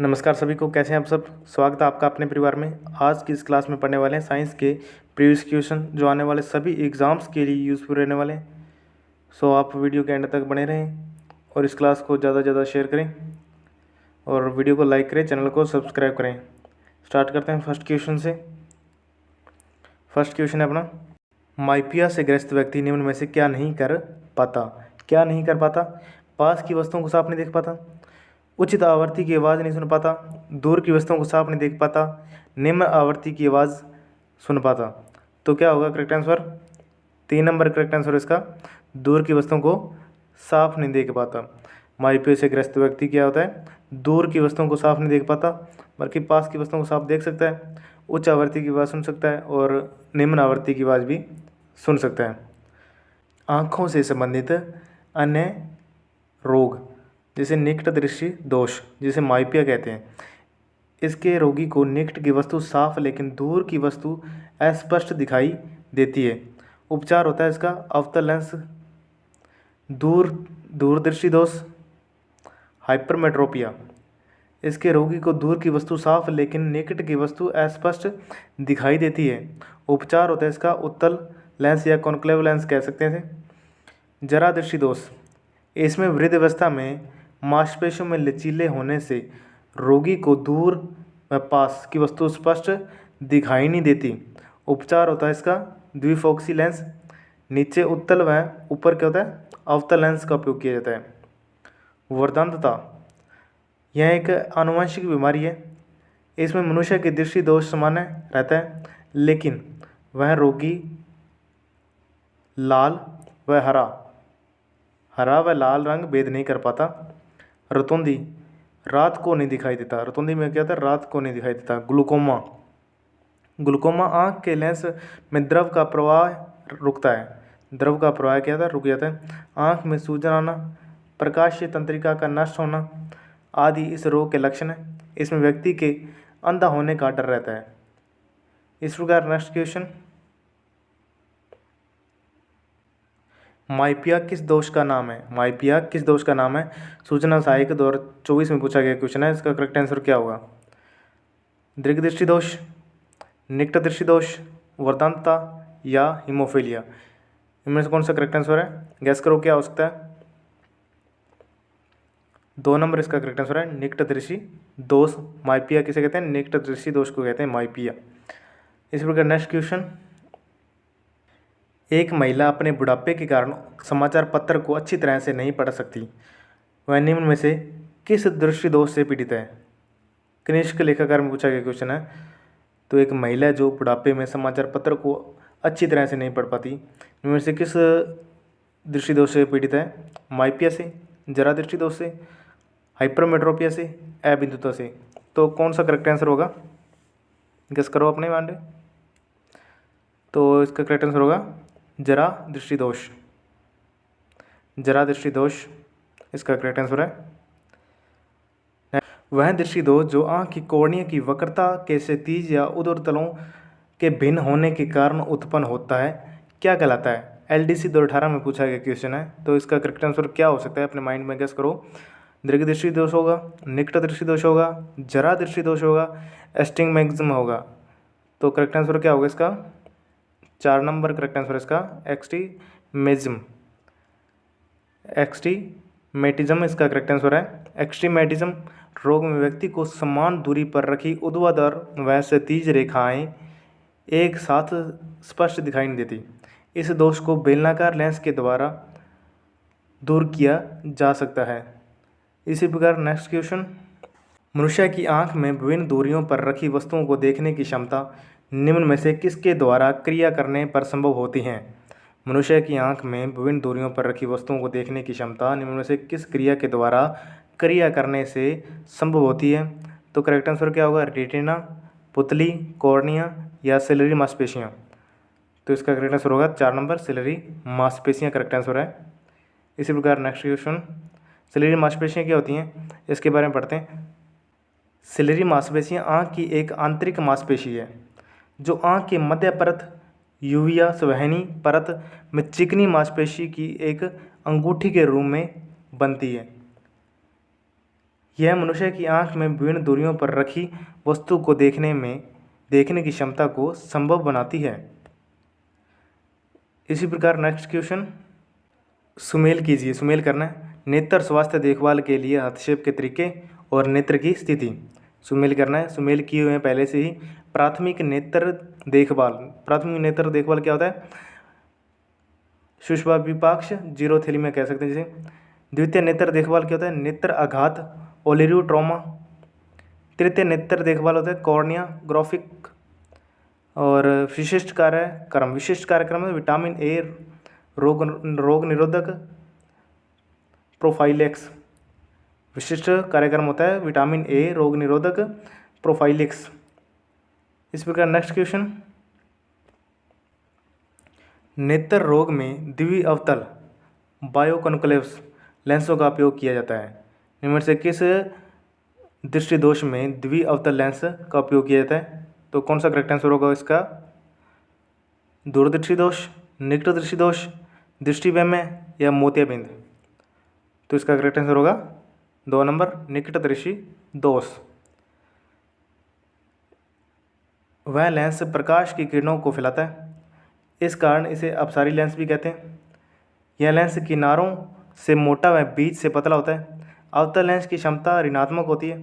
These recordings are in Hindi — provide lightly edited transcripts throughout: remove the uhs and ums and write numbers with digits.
नमस्कार सभी को, कैसे हैं आप सब। स्वागत है आपका अपने परिवार में। आज की इस क्लास में पढ़ने वाले हैं साइंस के प्रीवियस क्वेश्चन जो आने वाले सभी एग्ज़ाम्स के लिए यूज़फुल रहने वाले हैं। सो आप वीडियो के एंड तक बने रहें और इस क्लास को ज़्यादा से ज़्यादा शेयर करें और वीडियो को लाइक करें, चैनल को सब्सक्राइब करें। स्टार्ट करते हैं फर्स्ट क्वेश्चन से। फर्स्ट क्वेश्चन है अपना, माइपिया से ग्रस्त व्यक्ति निम्न में से क्या नहीं कर पाता। क्या नहीं कर पाता? पास की वस्तुओं को साफ नहीं देख पाता, उचित आवृत्ति की आवाज़ नहीं सुन पाता, दूर की वस्तुओं को साफ नहीं देख पाता, निम्न आवृत्ति की आवाज़ सुन पाता। तो क्या होगा correct answer? 3 number correct answer इसका, दूर की वस्तुओं को साफ नहीं देख पाता। माइपिया से ग्रस्त व्यक्ति क्या होता है? दूर की वस्तुओं को साफ नहीं देख पाता, बल्कि पास की वस्तुओं को साफ देख सकता है, उच्च आवृत्ति की आवाज़ सुन सकता है और निम्न आवृत्ति की आवाज़ भी सुन सकता है। आँखों से संबंधित अन्य रोग जैसे निकट दृष्टि दोष, जिसे माइपिया कहते हैं, इसके रोगी को निकट की वस्तु साफ लेकिन दूर की वस्तु अस्पष्ट दिखाई देती है। उपचार होता है इसका अवतल लेंस, दूरदृष्टि दोष, हाइपरमेट्रोपिया। इसके रोगी को दूर की वस्तु साफ लेकिन निकट की वस्तु अस्पष्ट दिखाई देती है। उपचार होता है इसका उत्तल लेंस या कॉन्क्लेव लेंस कह सकते हैं इसे। जरा दृष्टि दोष, इसमें वृद्ध अवस्था में मांसपेशियों में लचीले होने से रोगी को दूर व पास की वस्तु स्पष्ट दिखाई नहीं देती। उपचार होता है इसका द्विफोक्सी लेंस, नीचे उत्तल व ऊपर क्या होता है अवतल लेंस का उपयोग किया जाता है। वर्धंतता, यह एक आनुवंशिक बीमारी है। इसमें मनुष्य की दृष्टि दोष सामान्य रहता है, लेकिन वह रोगी लाल व हरा व लाल रंग भेद नहीं कर पाता। रतौंधी, रात को नहीं दिखाई देता। रतौंधी में क्या होता है? रात को नहीं दिखाई देता। ग्लूकोमा आँख के लेंस में द्रव का प्रवाह रुकता है। द्रव का प्रवाह क्या होता है? रुक जाता है। आँख में सूजन आना, प्रकाशीय तंत्रिका का नष्ट होना आदि इस रोग के लक्षण हैं। इसमें व्यक्ति के अंधा होने का डर रहता है। इस प्रकार नेक्स्ट क्वेश्चन, माइपिया किस दोष का नाम है? माइपिया किस दोष का नाम है? सूचना सहायक 2024 में पूछा गया क्वेश्चन है। इसका करेक्ट आंसर क्या होगा? दीर्घ दृष्टि दोष, निकट दृष्टि दोष, वर्धंतता या हीमोफीलिया। इनमें से कौन सा करेक्ट आंसर है? गैस करो क्या हो सकता है। 2 नंबर इसका करेक्ट आंसर है, निकट दृष्टि दोष। माइपिया किसे कहते हैं? निकट दृष्टि दोष को कहते हैं माइपिया। इस प्रकार नेक्स्ट क्वेश्चन, एक महिला अपने बुढ़ापे के कारण समाचार पत्र को अच्छी तरह से नहीं पढ़ सकती। वह निम्न में से किस दृष्टि दोष से पीड़ित है? कनिष्क लेखाकार में पूछा गया क्वेश्चन है। तो एक महिला जो बुढ़ापे में समाचार पत्र को अच्छी तरह से नहीं पढ़ पाती, इनमें से किस दृष्टि दोष से पीड़ित है? माइपिया से, जरा दृष्टि दोष से, हाइपरमेट्रोपिया से, अबिंदुता से। तो कौन सा करेक्ट आंसर होगा? गेस करो अपने मांडे। तो इसका करेक्ट आंसर होगा जरा दृष्टि दोष। जरा दृष्टि दोष इसका करेक्ट आंसर है। वह दृष्टि दोष जो आँख की कोर्निया की वक्रता के क्षैतिज या ऊर्ध्व तलों के भिन्न होने के कारण उत्पन्न होता है, क्या कहलाता है? LDC 2018 में पूछा गया क्वेश्चन है। तो इसका करेक्ट आंसर क्या हो सकता है? अपने माइंड में गेस करो। दीर्घ दृष्टि दोष होगा, निकट दृष्टि दोष होगा, जरा दृष्टि दोष होगा, एस्टिग्मेटिज्म होगा। तो करेक्ट आंसर क्या होगा इसका? 4 नंबर करेक्ट आंसर इसका एक्सटिमेटिज्म। एक्सटिमेटिज्म इसका करेक्ट आंसर है। एक्सटिमेटिज्म रोग में व्यक्ति को समान दूरी पर रखी ऊर्ध्वाधर व क्षैतिज रेखाएं एक साथ स्पष्ट दिखाई नहीं देती। इस दोष को बेलनाकार लेंस के द्वारा दूर किया जा सकता है। इसी प्रकार नेक्स्ट क्वेश्चन, मनुष्य की आंख में विभिन्न दूरियों पर रखी वस्तुओं को देखने की क्षमता निम्न में से किसके द्वारा क्रिया करने पर संभव होती हैं? मनुष्य की आंख में विभिन्न दूरियों पर रखी वस्तुओं को देखने की क्षमता निम्न में से किस क्रिया के द्वारा क्रिया करने से संभव होती है? तो करेक्ट आंसर क्या होगा? रेटिना, पुतली, कॉर्निया या सिलरी मांसपेशियाँ। तो इसका करेक्ट आंसर होगा 4 नंबर सिलरी मांसपेशियाँ करेक्ट आंसर है। इसी प्रकार नेक्स्ट क्वेश्चन, सिलरी मांसपेशियाँ क्या होती हैं इसके बारे में पढ़ते हैं। सिलरी मांसपेशियाँ आँख की एक आंतरिक मांसपेशी है जो आँख के मध्य परत यूविया संवहनी परत में चिकनी मांसपेशी की एक अंगूठी के रूप में बनती है। यह मनुष्य की आँख में विभिन्न दूरियों पर रखी वस्तु को देखने की क्षमता को संभव बनाती है। इसी प्रकार नेक्स्ट क्वेश्चन, सुमेल कीजिए। सुमेल करना है। नेत्र स्वास्थ्य देखभाल के लिए हस्तक्षेप के तरीके और नेत्र की स्थिति। सुमेल करना है। सुमेल किए हुए हैं पहले से ही। प्राथमिक नेत्र देखभाल। प्राथमिक नेत्र देखभाल क्या होता है? शुष्काभिपाक्ष जीरोथेलिया कह सकते हैं जिसे। द्वितीय नेत्र देखभाल क्या होता है? नेत्र आघात ओलेरियो ट्रॉमा। तृतीय नेत्र देखभाल होता है कॉर्निया ग्राफिक। और विशिष्ट कार्यक्रम है विटामिन ए रोग निरोधक प्रोफाइलेक्स। विशिष्ट कार्यक्रम होता है विटामिन ए रोग निरोधक प्रोफाइलेक्स। इस प्रकार नेक्स्ट क्वेश्चन, नेत्र रोग में द्विअवतल बायोकॉन्क्लेव्स लेंसों का उपयोग किया जाता है। इनमें से किस दृष्टि दोष में द्विअवतल लेंस का उपयोग किया जाता है? तो कौन सा करेक्ट आंसर होगा इसका? दूरदृष्टि दोष, निकट दृष्टि दोष, दृष्टिवैम्य या मोतियाबिंद। तो इसका करेक्ट आंसर होगा 2 नंबर, निकट दृष्टि दोष। वह लेंस प्रकाश की किरणों को फैलाता है, इस कारण इसे अपसारी लेंस भी कहते हैं। यह लेंस किनारों से मोटा व बीच से पतला होता है। अवतल लेंस की क्षमता ऋणात्मक होती है।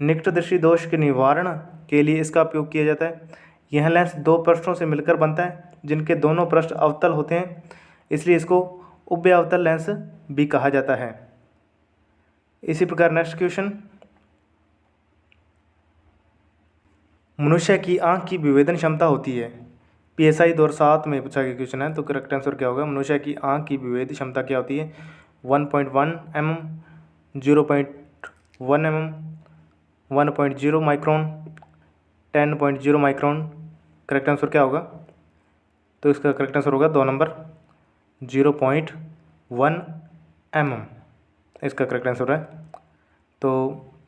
निकट दृष्टि दोष के निवारण के लिए इसका उपयोग किया जाता है। यह लेंस 2 पृष्ठों से मिलकर बनता है जिनके दोनों पृष्ठ अवतल होते हैं, इसलिए इसको उभय अवतल लेंस भी कहा जाता है। इसी प्रकार नेक्स्ट क्वेश्चन, मनुष्य की आंख की विभेदन क्षमता होती है। PSI 2007 में पूछा गया क्वेश्चन है। तो करेक्ट आंसर क्या होगा? मनुष्य की आंख की विभेद क्षमता क्या होती है? 1.1 mm, 0.1 mm, 1.0 micron, 10.0 micron. Correct answer क्या होगा? तो इसका करेक्ट आंसर होगा 2 नंबर, 0.1 mm इसका करेक्ट आंसर है। तो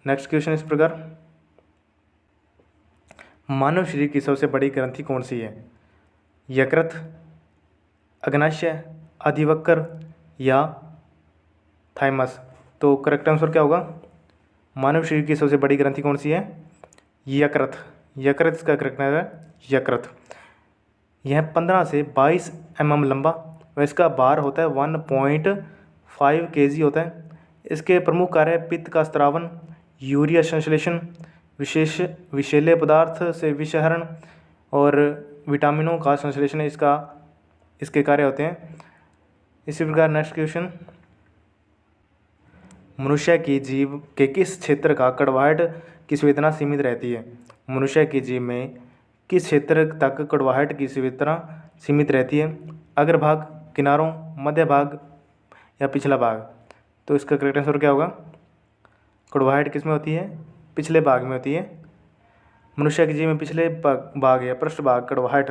नेक्स्ट क्वेश्चन इस प्रकार, मानव शरीर की सबसे बड़ी ग्रंथि कौन सी है? यकृत, अग्नाशय, अधिवक्र या थाइमस। तो करेक्ट आंसर क्या होगा? मानव शरीर की सबसे बड़ी ग्रंथि कौन सी है? यकृत। यकृत इसका करेक्ट आंसर है, यकृत। यह 15 से 22 mm लंबा व इसका भार होता है 1.5 kg होता है। इसके प्रमुख कार्य पित्त का स्त्रावन, यूरिया संश्लेषण, विषैले पदार्थ से विषहरण और विटामिनों का संश्लेषण इसके कार्य होते हैं। इसी प्रकार नेक्स्ट क्वेश्चन, मनुष्य की जीभ के किस क्षेत्र का कड़वाहट की संवेदना सीमित रहती है? मनुष्य की जीभ में किस क्षेत्र तक कड़वाहट की संवेदना सीमित रहती है? अग्रभाग, किनारों, मध्य भाग या पिछला भाग। तो इसका करेक्ट आंसर क्या होगा? कड़वाहट किस में होती है? पिछले भाग में होती है। मनुष्य की जीभ में पिछले भाग या पृष्ठ भाग कड़वाहट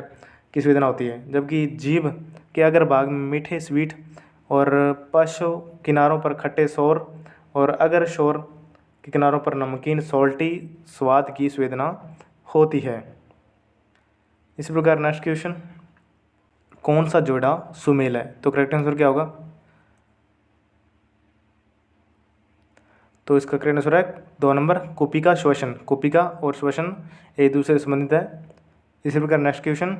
की संवेदना होती है, जबकि जीभ के अग्रभाग में मीठे स्वीट और पार्श्व किनारों पर खट्टे शोर और अगर शोर के किनारों पर नमकीन सॉल्टी स्वाद की संवेदना होती है। इस प्रकार नेक्स्ट क्वेश्चन, कौन सा जोड़ा सुमेल है? तो करेक्ट आंसर क्या होगा? तो इसका करेक्ट आंसर है 2 नंबर, कुपिका श्वसन। कुपिका और श्वसन एक दूसरे से संबंधित है। इसी प्रकार नेक्स्ट क्वेश्चन,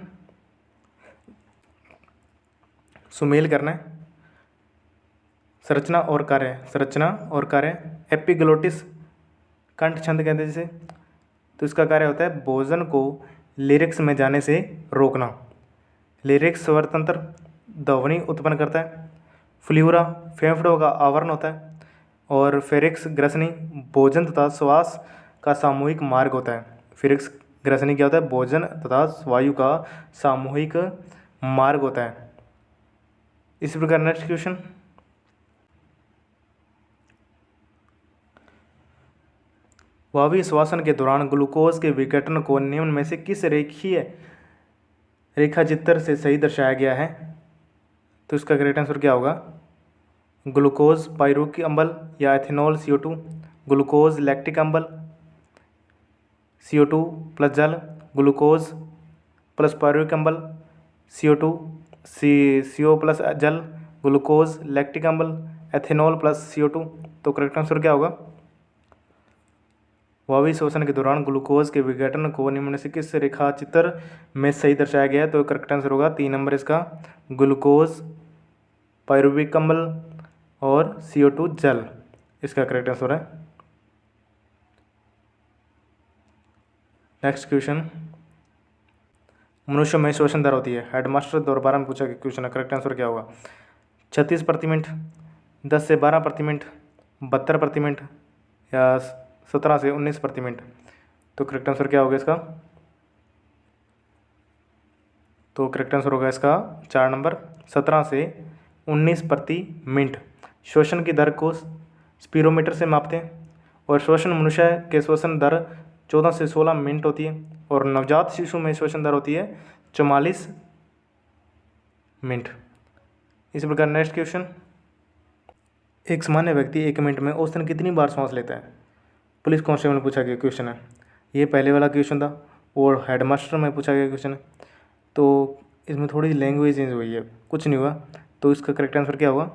सुमेल करना है। संरचना और कार्य। एपिग्लोटिस, कंठ छंद कहते हैं जिसे। तो इसका कार्य होता है भोजन को लिरिक्स में जाने से रोकना। लिरिक्स स्वरतंत्र ध्वनि उत्पन्न करता है। फ्लूरा फेफड़ों का आवरण होता है। और फेरिक्स ग्रसनी भोजन तथा श्वास का सामूहिक मार्ग होता है। फेरिक्स ग्रसनी क्या होता है? भोजन तथा वायु का सामूहिक मार्ग होता है। इसी प्रकार नेक्स्ट क्वेश्चन, वायवीय श्वसन के दौरान ग्लूकोज के विघटन को निम्न में से किस रेखीय रेखाचित्र से सही दर्शाया गया है? तो इसका करेक्ट आंसर क्या होगा? ग्लूकोज पायरुविक अम्ल या एथेनॉल CO2, ग्लूकोज लैक्टिक अम्ल CO2 प्लस जल, ग्लूकोज प्लस पायरुविक अम्ल CO2 CO प्लस जल, ग्लूकोज लैक्टिक अम्ल एथेनॉल प्लस CO2। तो करेक्ट आंसर क्या होगा? वायवीय श्वसन के दौरान ग्लूकोज के विघटन को निम्न में से किस रेखाचित्र में सही दर्शाया गया है? तो करेक्ट आंसर होगा 3 नंबर इसका, ग्लूकोज, पायरुविक अम्ल और CO2 जल, इसका करेक्ट आंसर है। नेक्स्ट क्वेश्चन, मनुष्य में श्वसन दर होती है, हेडमास्टर दोबारा में पूछा गया क्वेश्चन है, करेक्ट आंसर क्या होगा? 36 प्रति मिनट, 10 से 12 प्रति मिनट, 72 प्रति मिनट या 17 से 19 प्रति मिनट? तो करेक्ट आंसर क्या होगा इसका? तो करेक्ट आंसर होगा इसका 4 नंबर, 17 से 19 प्रति मिनट। श्वसन की दर को स्पीरोमीटर से मापते हैं और श्वसन मनुष्य के श्वसन दर 14 से 16 मिनट होती है और नवजात शिशु में श्वसन दर होती है 44 मिनट। इसी प्रकार नेक्स्ट क्वेश्चन, एक सामान्य व्यक्ति 1 मिनट में औसतन कितनी बार सांस लेता है? पुलिस कांस्टेबल में पूछा गया क्वेश्चन है, ये पहले वाला क्वेश्चन था और हेडमास्टर में पूछा गया क्वेश्चन है, तो इसमें थोड़ी लैंग्वेज चेंज हुई है, कुछ नहीं हुआ। तो इसका करेक्ट आंसर क्या होगा?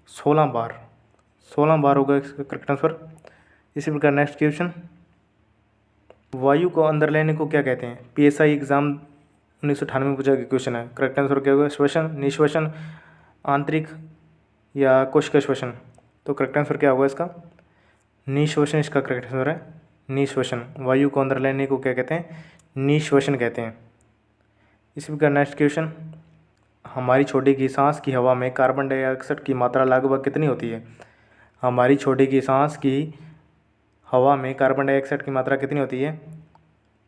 16 बार, 16 बार होगा इसका करेक्ट आंसर। इसी प्रकार नेक्स्ट क्वेश्चन, वायु को अंदर लेने को क्या कहते हैं? PSI एग्जाम 1998 में पूछा गया क्वेश्चन है, करेक्ट आंसर क्या होगा? श्वसन, निश्वसन, आंतरिक या कोशिका श्वसन? तो करेक्ट आंसर क्या होगा इसका? निश्वसन इसका करेक्ट आंसर है, निश्वसन। वायु को अंदर लेने को क्या कहते हैं? निश्वसन कहते हैं। इसी प्रकार नेक्स्ट क्वेश्चन, हमारी छोटी की सांस की हवा में कार्बन डाइऑक्साइड की मात्रा लगभग कितनी होती है? हमारी छोटी की सांस की हवा में कार्बन डाइऑक्साइड की मात्रा कितनी होती है?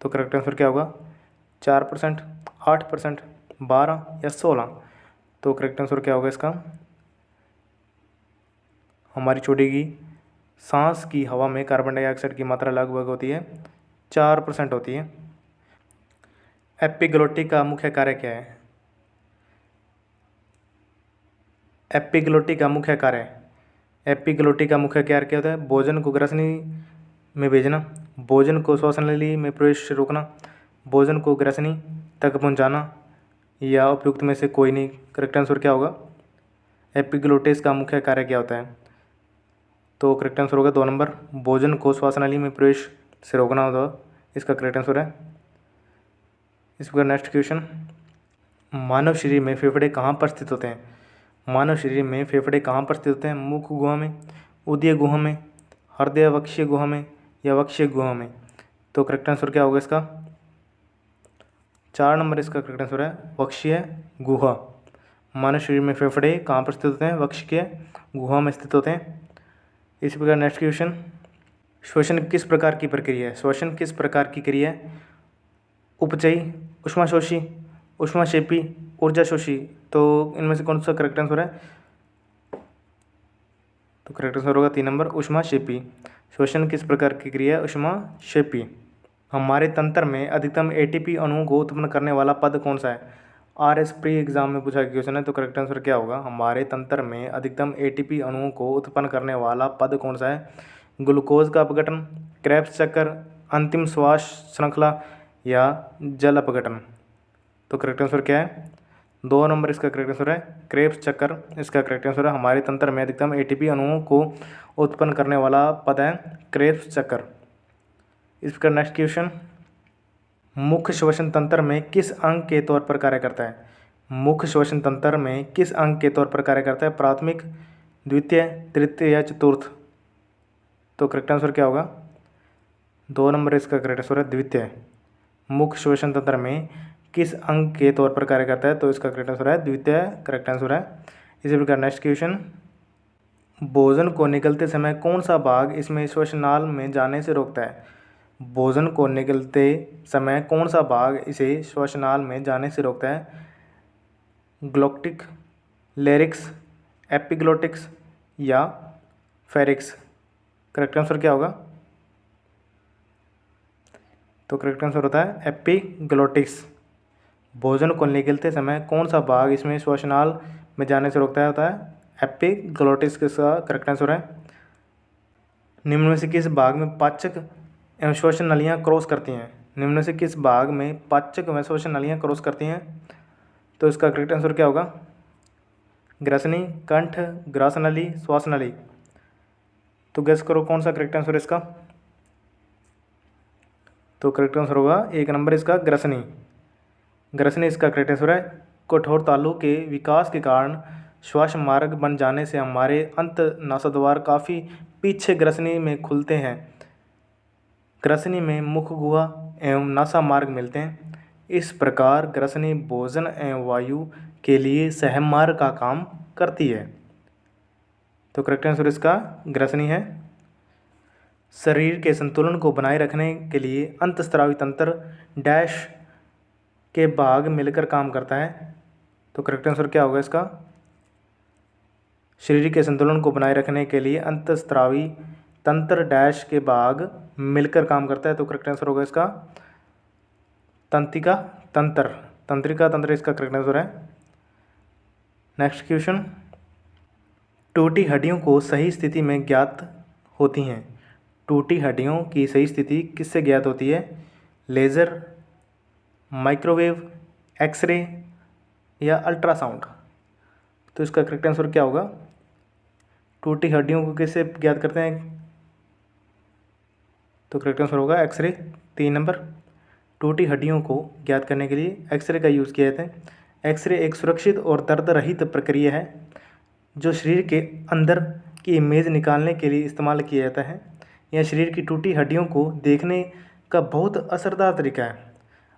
तो करेक्ट आंसर क्या होगा? 4%, 8%, 12 या 16? तो करेक्ट आंसर क्या होगा इसका? हमारी छोटी की सांस की हवा में कार्बन डाइऑक्साइड की मात्रा लगभग होती है 4% होती है। एपिग्लोटिक का मुख्य कार्य क्या है? एपिग्लोटिक का मुख्य कार्य, एपिग्लोटिक का मुख्य कार्य क्या होता है? भोजन को ग्रसनी में भेजना, भोजन को श्वसन नली में प्रवेश से रोकना, भोजन को ग्रसनी तक पहुंचाना या उपयुक्त में से कोई नहीं? करेक्ट आंसर क्या होगा? एपिग्लोटिस का मुख्य कार्य क्या होता है? तो करेक्ट आंसर होगा 2 नंबर, भोजन को श्वसन नली में प्रवेश से रोकना होगा, इसका करेक्ट आंसर है। इस प्रकार नेक्स्ट क्वेश्चन, मानव शरीर में फेफड़े कहाँ पर स्थित होते हैं? मानव शरीर में फेफड़े कहाँ पर स्थित होते हैं? मुख गुहा में, उदय गुहा में, हृदय वक्षीय गुहा में या वक्षीय गुहा में? तो करेक्ट आंसर क्या होगा इसका? 4 नंबर इसका करेक्ट आंसर है, वक्षीय गुहा। मानव शरीर में फेफड़े कहाँ पर स्थित होते हैं? वक्षीय गुहा में स्थित होते हैं। इसी प्रकार नेक्स्ट क्वेश्चन, श्वसन किस प्रकार की प्रक्रिया है? श्वसन किस प्रकार की क्रिया है? उपचयी, ऊष्माशोषी, ऊष्माक्षेपी, ऊर्जाशोषी? तो इनमें से कौन सा करेक्ट आंसर है? तो करेक्ट आंसर होगा 3 नंबर, ऊष्माक्षेपी। श्वसन किस प्रकार की क्रिया है? ऊष्माक्षेपी। हमारे तंत्र में अधिकतम ATP अणुओं को उत्पन्न करने वाला पद कौन सा है? RS प्री एग्जाम में पूछा गया क्वेश्चन है, तो करेक्ट आंसर क्या होगा? हमारे तंत्र में अधिकतम ATP अणुओं को उत्पन्न करने वाला पद कौन सा है? ग्लूकोज का अपघटन, क्रेब्स चक्र, अंतिम श्वास श्रृंखला या जल अपघटन? तो करेक्ट आंसर क्या है? 2 नंबर इसका करेक्ट आंसर है, क्रेब्स चक्र इसका करेक्ट आंसर है। हमारे तंत्र में अधिकतम ATP अणुओं को उत्पन्न करने वाला पद है क्रेब्स चक्र। इस प्रकार नेक्स्ट क्वेश्चन, मुख्य श्वसन तंत्र में किस अंग के तौर पर कार्य करता है? मुख्य श्वसन तंत्र में किस अंग के तौर पर कार्य करता है? प्राथमिक, द्वितीय, तृतीय या चतुर्थ? तो करेक्ट आंसर क्या होगा? 2 नंबर इसका करेक्ट आंसर है, द्वितीय। मुख्य श्वसन तंत्र में किस अंग के तौर पर कार्य करता है? तो इसका करेक्ट आंसर है द्वितीय, करेक्ट आंसर है। इसी प्रकार नेक्स्ट क्वेश्चन, भोजन को निगलते समय कौन सा भाग इसमें श्वसनाल में जाने से रोकता है? भोजन को निगलते समय कौन सा भाग इसे श्वसनाल में जाने से रोकता है? ग्लोटिक, लेरिक्स, एपिग्लोटिक्स या फेरिक्स? करेक्ट आंसर क्या होगा? तो करेक्ट आंसर होता है एपिग्लोटिक्स। भोजन को निगलते समय कौन सा भाग इसमें श्वसनाल में जाने से रोकता है? होता है एपिग्लोटिक्स, का करेक्ट आंसर है। निम्न में से किस भाग में पाचक एवं श्वसन नलियाँ क्रॉस करती हैं? निम्न में से किस भाग में पाचक व श्वसन नलियाँ क्रॉस करती हैं? तो इसका करेक्ट आंसर क्या होगा? ग्रसनी, कंठ, ग्रास नली, श्वास नली? तो गेस करो कौन सा करेक्ट आंसर है इसका? तो करेक्ट आंसर होगा 1 नंबर इसका ग्रसनी। ग्रसनी इसका करेक्ट आंसर है। कठोर तालु के विकास के कारण श्वास मार्ग बन जाने से हमारे अंत नासाद्वार काफ़ी पीछे ग्रसनी में खुलते हैं। ग्रसनी में मुख गुहा एवं नासा मार्ग मिलते हैं। इस प्रकार ग्रसनी भोजन एवं वायु के लिए सहमार्ग का काम करती है। तो करेक्ट आंसर इसका ग्रसनी है। शरीर के संतुलन को बनाए रखने के लिए अंतस्रावी तंत्र डैश के भाग मिलकर काम करता है। तो करेक्ट आंसर क्या होगा इसका? शरीर के संतुलन को बनाए रखने के लिए अंतस्रावी तंत्र डैश के भाग मिलकर काम करता है। तो करेक्ट आंसर होगा इसका तंत्रिका तंत्र। तंत्रिका तंत्र इसका करेक्ट आंसर है। नेक्स्ट क्वेश्चन, टूटी हड्डियों को सही स्थिति में ज्ञात होती हैं। टूटी हड्डियों की सही स्थिति किससे ज्ञात होती है? लेज़र, माइक्रोवेव, एक्सरे या अल्ट्रासाउंड। तो इसका करेक्ट आंसर क्या होगा? टूटी हड्डियों को किससे ज्ञात करते हैं? तो करेक्ट आंसर होगा एक्सरे। 3 नंबर, टूटी हड्डियों को ज्ञात करने के लिए एक्सरे का यूज़ किया जाता है। एक्सरे एक सुरक्षित और दर्द रहित प्रक्रिया है जो शरीर के अंदर की इमेज निकालने के लिए इस्तेमाल किया जाता है। यह शरीर की टूटी हड्डियों को देखने का बहुत असरदार तरीका है।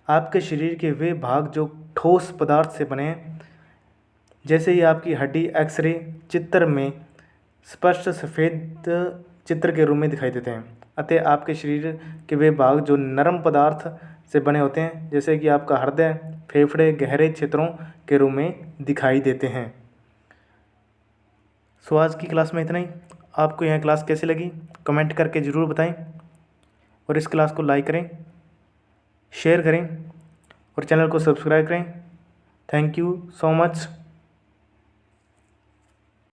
आपके शरीर के वे भाग जो ठोस पदार्थ से बने हैं, जैसे ही आपकी हड्डी एक्सरे चित्र में स्पष्ट सफ़ेद चित्र के रूप में दिखाई देते हैं। अतः आपके शरीर के वे भाग जो नरम पदार्थ से बने होते हैं, जैसे कि आपका हृदय, फेफड़े, गहरे क्षेत्रों के रूप में दिखाई देते हैं। सो आज की क्लास में इतना ही। आपको यह क्लास कैसी लगी कमेंट करके ज़रूर बताएं और इस क्लास को लाइक करें, शेयर करें और चैनल को सब्सक्राइब करें। Thank you so much.